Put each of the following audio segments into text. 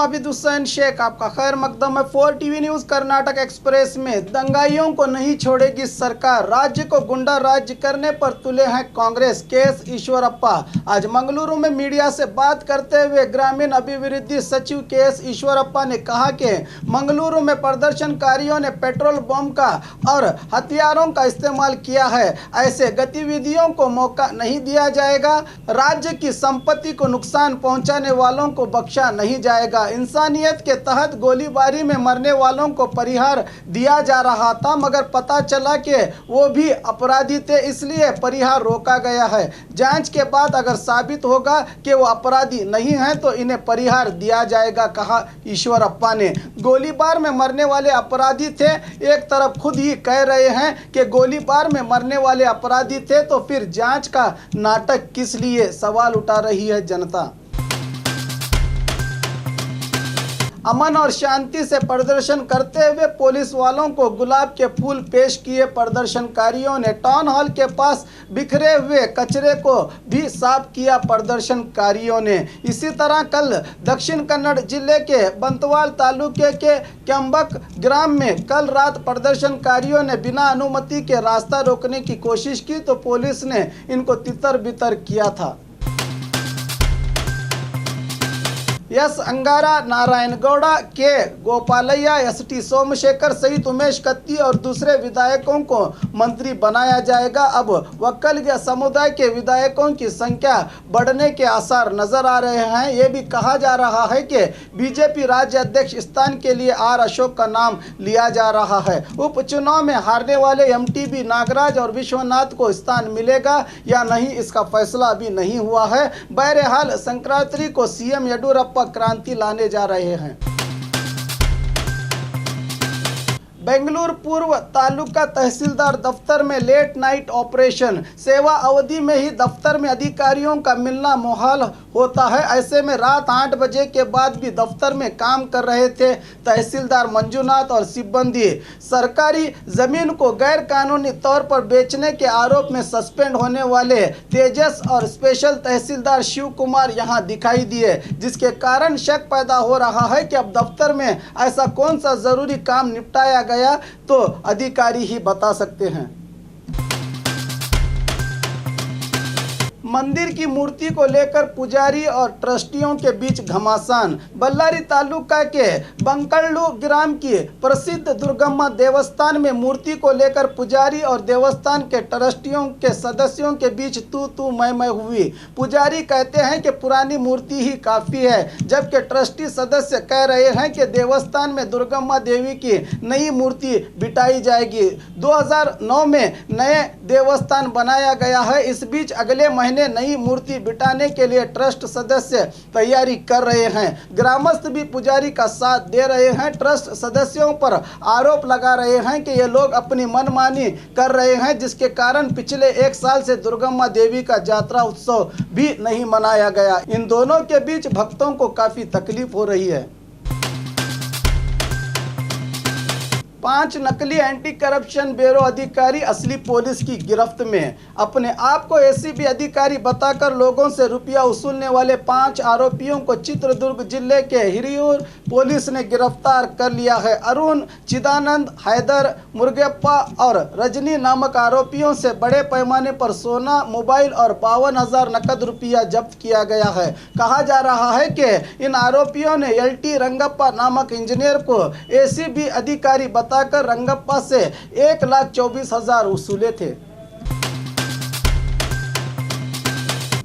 आबिद हुसैन शेख, आपका खैर मकदम है। 4 टीवी न्यूज। कर्नाटक एक्सप्रेस में दंगाइयों को नहीं छोड़ेगी सरकार, राज्य को गुंडा राज्य करने पर तुले हैं कांग्रेस, केएस ईश्वरप्पा। आज मंगलुरु में मीडिया से बात करते हुए ग्रामीण अभिवृद्धि सचिव केएस ईश्वरप्पा ने कहा कि मंगलुरु में प्रदर्शनकारियों ने पेट्रोल बम का और हथियारों का इस्तेमाल किया है, ऐसे गतिविधियों को मौका नहीं दिया जाएगा। राज्य की संपत्ति को नुकसान पहुंचाने वालों को बख्शा नहीं जाएगा। इंसानियत के तहत गोलीबारी में मरने वालों को परिहार दिया जा रहा था, मगर पता चला कि वो भी अपराधी थे, इसलिए परिहार रोका गया है। जांच के बाद अगर साबित होगा कि वो अपराधी नहीं हैं तो इन्हें परिहार दिया जाएगा, कहा ईश्वरप्पा ने। गोलीबार में मरने वाले अपराधी थे, एक तरफ खुद ही कह रहे हैं कि गोलीबार में मरने वाले अपराधी थे, तो फिर जांच का नाटक किस लिए, सवाल उठा रही है जनता। अमन और शांति से प्रदर्शन करते हुए पुलिस वालों को गुलाब के फूल पेश किए प्रदर्शनकारियों ने। टाउन हॉल के पास बिखरे हुए कचरे को भी साफ किया प्रदर्शनकारियों ने। इसी तरह कल दक्षिण कन्नड़ जिले के बंतवाल तालुके के कैंबक ग्राम में कल रात प्रदर्शनकारियों ने बिना अनुमति के रास्ता रोकने की कोशिश की तो पुलिस ने इनको तितर बितर किया था। एस अंगारा, नारायणगौड़ा, के गोपालಯ್ಯ, एसटी सोमशेखर सहित उमेश कत्ती और दूसरे विधायकों को मंत्री बनाया जाएगा। अब वक्कलिग समुदाय के विधायकों की संख्या बढ़ने के आसार नजर आ रहे हैं। ये भी कहा जा रहा है कि बीजेपी राज्य अध्यक्ष स्थान के लिए आर अशोक का नाम लिया जा रहा है। उपचुनाव में हारने वाले एमटीबी नागराज और विश्वनाथ को स्थान मिलेगा या नहीं, इसका फैसला अभी नहीं हुआ है। बहरहाल संक्रांति को सीएम येडियुरप्पा क्रांति लाने जा रहे हैं। बेंगलुरु पूर्व तालुका तहसीलदार दफ्तर में लेट नाइट ऑपरेशन। सेवा अवधि में ही दफ्तर में अधिकारियों का मिलना मुहाल होता है। ऐसे में रात 8 बजे के बाद भी दफ्तर में काम कर रहे थे तहसीलदार मंजुनाथ और सिब्बंदी। सरकारी जमीन को गैर कानूनी तौर पर बेचने के आरोप में सस्पेंड होने वाले तेजस और स्पेशल तहसीलदार शिव कुमार यहाँ दिखाई दिए, जिसके कारण शक पैदा हो रहा है कि अब दफ्तर में ऐसा कौन सा जरूरी काम निपटाया गया तो अधिकारी ही बता सकते हैं। मंदिर की मूर्ति को लेकर पुजारी और ट्रस्टियों के बीच घमासान। बल्लारी तालुका के बंकल्लू ग्राम की प्रसिद्ध दुर्गम्मा देवस्थान में मूर्ति को लेकर पुजारी और देवस्थान के ट्रस्टियों के सदस्यों के बीच तू मैं हुई। पुजारी कहते हैं कि पुरानी मूर्ति ही काफ़ी है, जबकि ट्रस्टी सदस्य कह रहे हैं कि देवस्थान में दुर्गम्मा देवी की नई मूर्ति बिठाई जाएगी। 2009 में नए देवस्थान बनाया गया है। इस बीच अगले महीने नई मूर्ति बिठाने के लिए ट्रस्ट सदस्य तैयारी कर रहे हैं। ग्रामस्थ भी पुजारी का साथ दे रहे हैं। ट्रस्ट सदस्यों पर आरोप लगा रहे हैं कि ये लोग अपनी मनमानी कर रहे हैं, जिसके कारण पिछले 1 साल से दुर्गम्मा देवी का यात्रा उत्सव भी नहीं मनाया गया। इन दोनों के बीच भक्तों को काफी तकलीफ हो रही है। 5 नकली एंटी करप्शन ब्यूरो अधिकारी असली पुलिस की गिरफ्त में। अपने आप को एसीबी अधिकारी बताकर लोगों से रुपया वसूलने वाले 5 आरोपियों को चित्रदुर्ग जिले के हिरियूर पुलिस ने गिरफ्तार कर लिया है। अरुण, चिदानंद, हैदर, मुर्गेप्पा और रजनी नामक आरोपियों से बड़े पैमाने पर सोना, मोबाइल और 52,000 नकद रुपया जब्त किया गया है। कहा जा रहा है कि इन आरोपियों ने एलटी रंगप्पा नामक इंजीनियर को एसीबी अधिकारी बताकर रंगप्पा से 1,24,000 वसूले थे।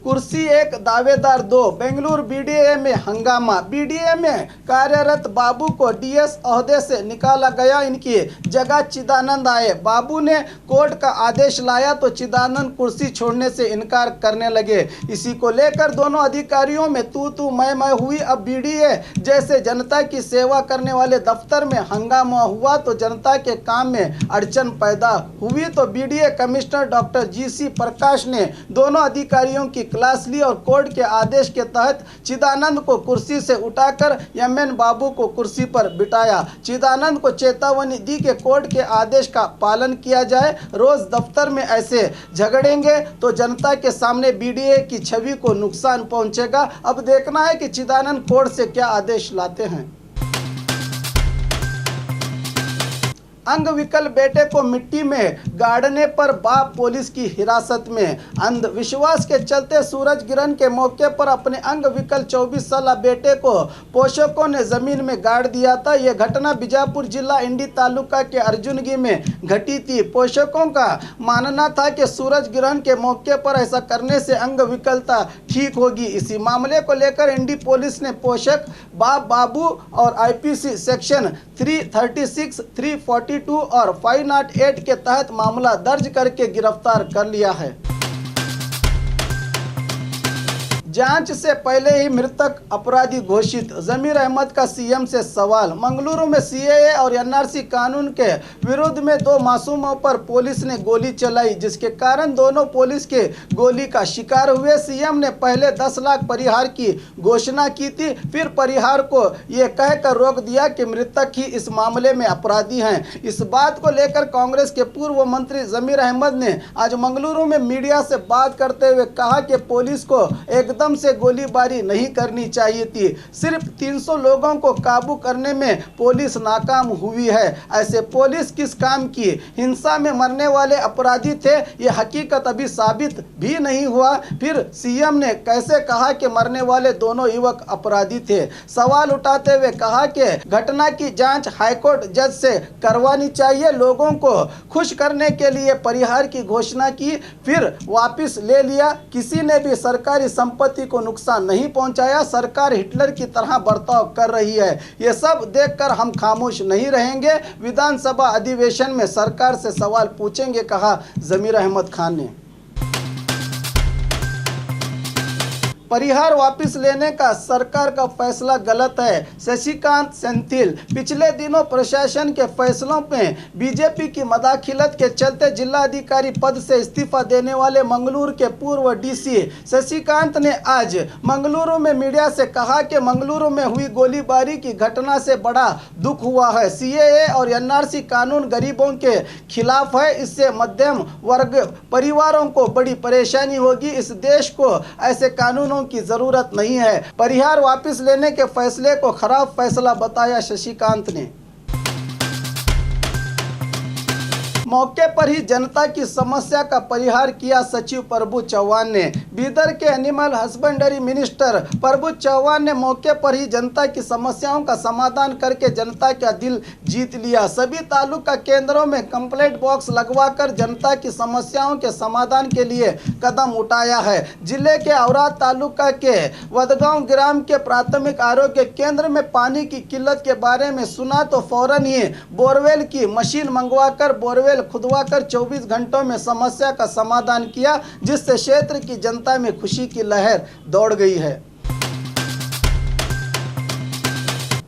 कुर्सी 1 दावेदार 2। बेंगलुरु बीडीए में हंगामा। बीडीए में कार्यरत बाबू को डीएस ओहदे से निकाला गया, इनकी जगह चिदानंद आए। बाबू ने कोर्ट का आदेश लाया तो चिदानंद कुर्सी छोड़ने से इनकार करने लगे। इसी को लेकर दोनों अधिकारियों में तू मैं हुई। अब बीडीए जैसे जनता की सेवा करने वाले दफ्तर में हंगामा हुआ तो जनता के काम में अड़चन पैदा हुई, तो बीडीए कमिश्नर डॉक्टर जीसी प्रकाश ने दोनों अधिकारियों की क्लास ली और कोर्ट के आदेश के तहत चिदानंद को कुर्सी से उठाकर एमएन बाबू को कुर्सी पर बिठाया। चिदानंद को चेतावनी दी कि कोर्ट के आदेश का पालन किया जाए। रोज दफ्तर में ऐसे झगड़ेंगे तो जनता के सामने बीडीए की छवि को नुकसान पहुंचेगा। अब देखना है कि चिदानंद कोर्ट से क्या आदेश लाते हैं। अंगविकल बेटे को मिट्टी में गाड़ने पर बाप पुलिस की हिरासत में। अंधविश्वास के चलते सूरज ग्रहण के मौके पर अपने अंगविकल 24 साल बेटे को पोषकों ने जमीन में गाड़ दिया था। यह घटना बीजापुर जिला इंडी तालुका के अर्जुनगी में घटी थी। पोषकों का मानना था कि सूरज ग्रहण के मौके पर ऐसा करने से अंगविकलता ठीक होगी। इसी मामले को लेकर इंडी पुलिस ने पोषक बाप बाबू और आईपीसी सेक्शन 336, 342 और 508 के तहत मामला दर्ज करके गिरफ्तार कर लिया है। जांच से पहले ही मृतक अपराधी घोषित, जमीर अहमद का सीएम से सवाल। मंगलुरु में सीएए और एनआरसी कानून के विरोध में 2 मासूमों पर पुलिस ने गोली चलाई, जिसके कारण दोनों पुलिस के गोली का शिकार हुए। सीएम ने पहले 10 लाख परिहार की घोषणा की थी, फिर परिहार को यह कहकर रोक दिया कि मृतक ही इस मामले में अपराधी हैं। इस बात को लेकर कांग्रेस के पूर्व मंत्री जमीर अहमद ने आज मंगलुरु में मीडिया से बात करते हुए कहा कि पुलिस को एकदम से गोलीबारी नहीं करनी चाहिए थी। सिर्फ 300 लोगों को काबू करने में पुलिस नाकाम हुई है। ऐसे पुलिस किस काम की? हिंसा में मरने वाले अपराधी थे, ये हकीकत अभी साबित भी नहीं हुआ। फिर सीएम ने कैसे कहा कि मरने वाले दोनों युवक अपराधी थे? सवाल उठाते हुए कहा कि घटना की जांच हाईकोर्ट जज से करवानी चाहिए। लोगों को खुश करने के लिए परिहार की घोषणा की, फिर वापस ले लिया। किसी ने भी सरकारी संपत्ति को नुकसान नहीं पहुंचाया। सरकार हिटलर की तरह बर्ताव कर रही है। ये सब देखकर हम खामोश नहीं रहेंगे। विधानसभा अधिवेशन में सरकार से सवाल पूछेंगे, कहा जमीर अहमद खान ने। परिहार वापस लेने का सरकार का फैसला गलत है, शशिकांत सेंथिल। पिछले दिनों प्रशासन के फैसलों में बीजेपी की मदाखिलत के चलते जिलाधिकारी पद से इस्तीफा देने वाले मंगलुरु के पूर्व डीसी शशिकांत ने आज मंगलुरु में मीडिया से कहा कि मंगलुरु में हुई गोलीबारी की घटना से बड़ा दुख हुआ है। सीएए और एनआरसी कानून गरीबों के खिलाफ है। इससे मध्यम वर्ग परिवारों को बड़ी परेशानी होगी। इस देश को ऐसे कानूनों की जरूरत नहीं है। परिहार वापस लेने के फैसले को खराब फैसला बताया शशिकांत ने। मौके पर ही जनता की समस्या का परिहार किया सचिव प्रभु चौहान ने। बीदर के एनिमल हस्बेंड्री मिनिस्टर प्रभु चौहान ने मौके पर ही जनता की समस्याओं का समाधान करके जनता का दिल जीत लिया। सभी तालुका केंद्रों में कंप्लेंट बॉक्स लगवाकर जनता की समस्याओं के समाधान के लिए कदम उठाया है। जिले के औराद तालुका के वदगांव ग्राम के प्राथमिक आरोग्य केंद्र में पानी की किल्लत के बारे में सुना तो फौरन ही बोरवेल की मशीन मंगवाकर बोरवेल खुदवाकर 24 घंटों में समस्या का समाधान किया, जिससे क्षेत्र की जनता में खुशी की लहर दौड़ गई है।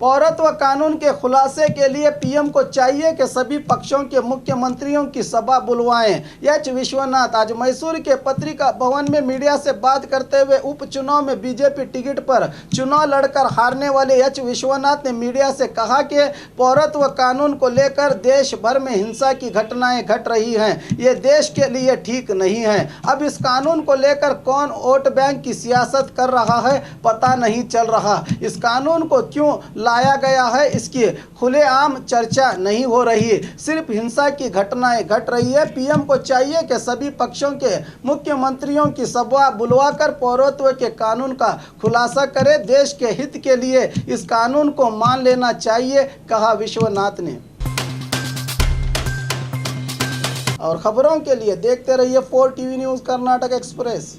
पौरत्व कानून के खुलासे के लिए पीएम को चाहिए कि सभी पक्षों के मुख्यमंत्रियों की सभा बुलवाएं। एच विश्वनाथ आज मैसूर के पत्रिका भवन में मीडिया से बात करते हुए उपचुनाव में बीजेपी टिकट पर चुनाव लड़कर हारने वाले एच विश्वनाथ ने मीडिया से कहा कि पौरत्व कानून को लेकर देश भर में हिंसा की घटनाएं घट रही हैं। ये देश के लिए ठीक नहीं है। अब इस कानून को लेकर कौन वोट बैंक की सियासत कर रहा है पता नहीं चल रहा। इस कानून को क्यों लाया गया है इसकी खुलेआम चर्चा नहीं हो रही। सिर्फ हिंसा की घटनाएं घट रही है। पीएम को चाहिए कि सभी पक्षों के मुख्यमंत्रियों की सभा बुलवाकर पौरत्व के कानून का खुलासा करे। देश के हित के लिए इस कानून को मान लेना चाहिए, कहा विश्वनाथ ने। और खबरों के लिए देखते रहिए 4 टीवी न्यूज़ कर्नाटक एक्सप्रेस।